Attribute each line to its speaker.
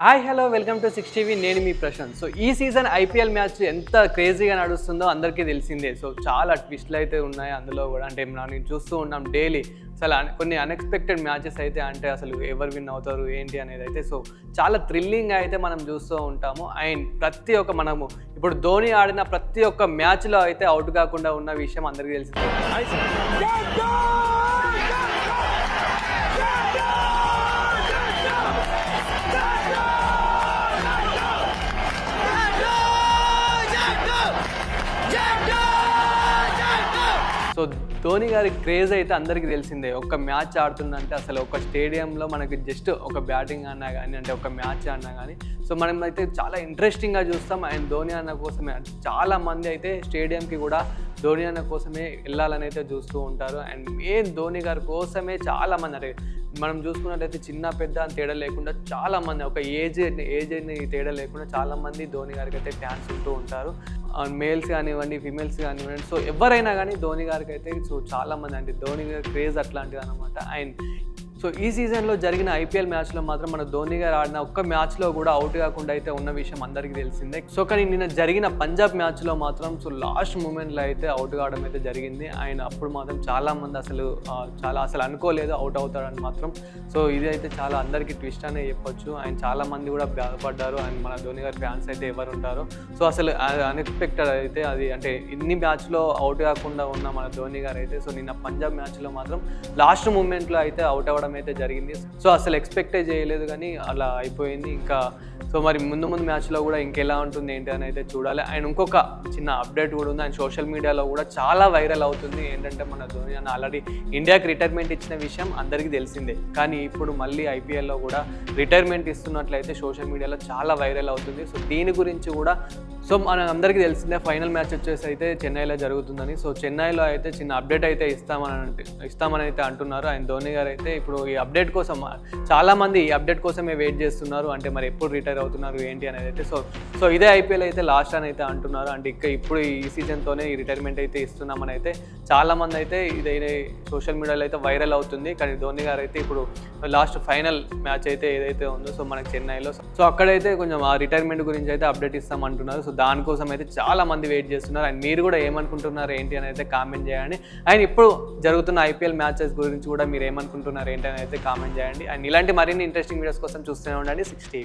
Speaker 1: Hi hello welcome to 6TV. నేను మీ Prashanth. So ఈ season IPL match ఎంత క్రేజీగా నడుస్తుందో అందరికీ తెలిసిందే. సో చాలా ట్విస్ట్లు అయితే ఉన్నాయి అందులో కూడా. అంటే నేను చూస్తూ ఉన్నాం డైలీ అసలు కొన్ని అన్ఎక్స్పెక్టెడ్ మ్యాచెస్ అయితే, అంటే అసలు ఎవరు విన్ అవుతారు ఏంటి అనేది అయితే సో చాలా థ్రిల్లింగ్ అయితే మనం చూస్తూ ఉంటాము. అండ్ ప్రతి ఒక్క మనము ఇప్పుడు ధోని ఆడిన ప్రతి ఒక్క మ్యాచ్లో అయితే అవుట్ కాకుండా ఉన్న విషయం అందరికీ తెలిసిందే. సో ధోని గారి క్రేజ్ అయితే అందరికీ తెలిసిందే. ఒక మ్యాచ్ ఆడుతుందంటే అసలు ఒక స్టేడియంలో మనకి జస్ట్ ఒక బ్యాటింగ్ అన్నా కానీ, అంటే ఒక మ్యాచ్ అన్నా కానీ సో మనం అయితే చాలా ఇంట్రెస్టింగ్గా చూస్తాం. అండ్ ధోని అన్న కోసమే చాలామంది అయితే స్టేడియంకి కూడా ధోని అన్న కోసమే వెళ్ళాలని అయితే చూస్తూ ఉంటారు. అండ్ మెయిన్ ధోని గారి కోసమే చాలామంది, అంటే మనం చూసుకున్నట్లయితే చిన్న పెద్ద అని తేడా లేకుండా చాలామంది, ఒక ఏజ్ తేడా లేకుండా చాలామంది ధోని గారికి అయితే ఫ్యాన్స్ ఉంటూ ఉంటారు. మేల్స్ కానివ్వండి, ఫీమేల్స్ కానివ్వండి, సో ఎవరైనా కానీ ధోని గారికి అయితే సో చాలామంది, అంటే ధోని గారి క్రేజ్ అట్లాంటిది అనమాట. అండ్ సో ఈ సీజన్లో జరిగిన ఐపీఎల్ మ్యాచ్లో మాత్రం మన ధోని గారు ఆడిన ఒక్క మ్యాచ్లో కూడా అవుట్ కాకుండా అయితే ఉన్న విషయం అందరికీ తెలిసిందే. సో కానీ నిన్న జరిగిన పంజాబ్ మ్యాచ్లో మాత్రం సో లాస్ట్ మూమెంట్లో అయితే అవుట్ కావడం అయితే జరిగింది. ఆయన అప్పుడు మాత్రం చాలామంది అసలు అనుకోలేదు అవుట్ అవుతాడని మాత్రం. సో ఇది అయితే చాలా అందరికీ ట్విస్ట్ అనే చెప్పొచ్చు. ఆయన చాలామంది కూడా బాధపడ్డారు. అండ్ మన ధోని గారి ఫ్యాన్స్ అయితే ఎవరు ఉంటారో సో అసలు అన్ఎక్స్పెక్టెడ్ అయితే అది, అంటే ఇన్ని మ్యాచ్లో అవుట్ కాకుండా ఉన్న మన ధోని గారు అయితే సో నిన్న పంజాబ్ మ్యాచ్లో మాత్రం లాస్ట్ మూమెంట్లో అయితే అవుట్ అవ్వడం అయితే జరిగింది. సో అసలు ఎక్స్పెక్టే చేయలేదు కానీ అలా అయిపోయింది. ఇంకా సో మరి ముందు మ్యాచ్లో కూడా ఇంకెలా ఉంటుంది ఏంటి అని అయితే చూడాలి. అండ్ ఇంకొక చిన్న అప్డేట్ కూడా ఉంది. అండ్ సోషల్ మీడియాలో కూడా చాలా వైరల్ అవుతుంది. ఏంటంటే మన ధోని అన్న ఆల్రెడీ ఇండియాకి రిటైర్మెంట్ ఇచ్చిన విషయం అందరికీ తెలిసిందే. కానీ ఇప్పుడు మళ్ళీ ఐపీఎల్లో కూడా రిటైర్మెంట్ ఇస్తున్నట్లయితే సోషల్ మీడియాలో చాలా వైరల్ అవుతుంది. సో దీని గురించి కూడా సో మన అందరికీ తెలిసిందే ఫైనల్ మ్యాచ్ వచ్చేసి అయితే చెన్నైలో జరుగుతుందని. సో చెన్నైలో అయితే చిన్న అప్డేట్ అయితే ఇస్తామని అయితే అంటున్నారు. అండ్ ధోని గారు అయితే ఇప్పుడు ఈ అప్డేట్ కోసం చాలామంది ఈ అప్డేట్ కోసమే వెయిట్ చేస్తున్నారు. అంటే మరి ఎప్పుడు రిటైర్ అవుతున్నారు ఏంటి అనేది అయితే సో ఇదే ఐపీఎల్ అయితే లాస్ట్ అని అయితే అంటున్నారు. అంటే ఇప్పుడు ఈ సీజన్తోనే ఈ రిటైర్మెంట్ అయితే ఇస్తున్నామని అయితే చాలామంది అయితే ఇదైతే సోషల్ మీడియాలో అయితే వైరల్ అవుతుంది. కానీ ధోని గారు అయితే ఇప్పుడు లాస్ట్ ఫైనల్ మ్యాచ్ అయితే ఏదైతే ఉందో సో మనకి చెన్నైలో సో అక్కడైతే కొంచెం ఆ రిటైర్మెంట్ గురించి అయితే అప్డేట్ ఇస్తామంటున్నారు. సో దానికోసం అయితే చాలా మంది వెయిట్ చేస్తున్నారు. అండ్ మీరు కూడా ఏమనుకుంటున్నారు ఏంటి అని అయితే కామెంట్ చేయండి. అండ్ ఇప్పుడు జరుగుతున్న ఐపీఎల్ మ్యాచెస్ గురించి కూడా మీరు ఏమనుకుంటున్నారు ఏంటి అని అయితే కామెంట్ చేయండి. అండ్ ఇలాంటి మరిన్ని ఇంట్రెస్టింగ్ వీడియోస్ కోసం చూస్తూనే ఉండండి 6TV.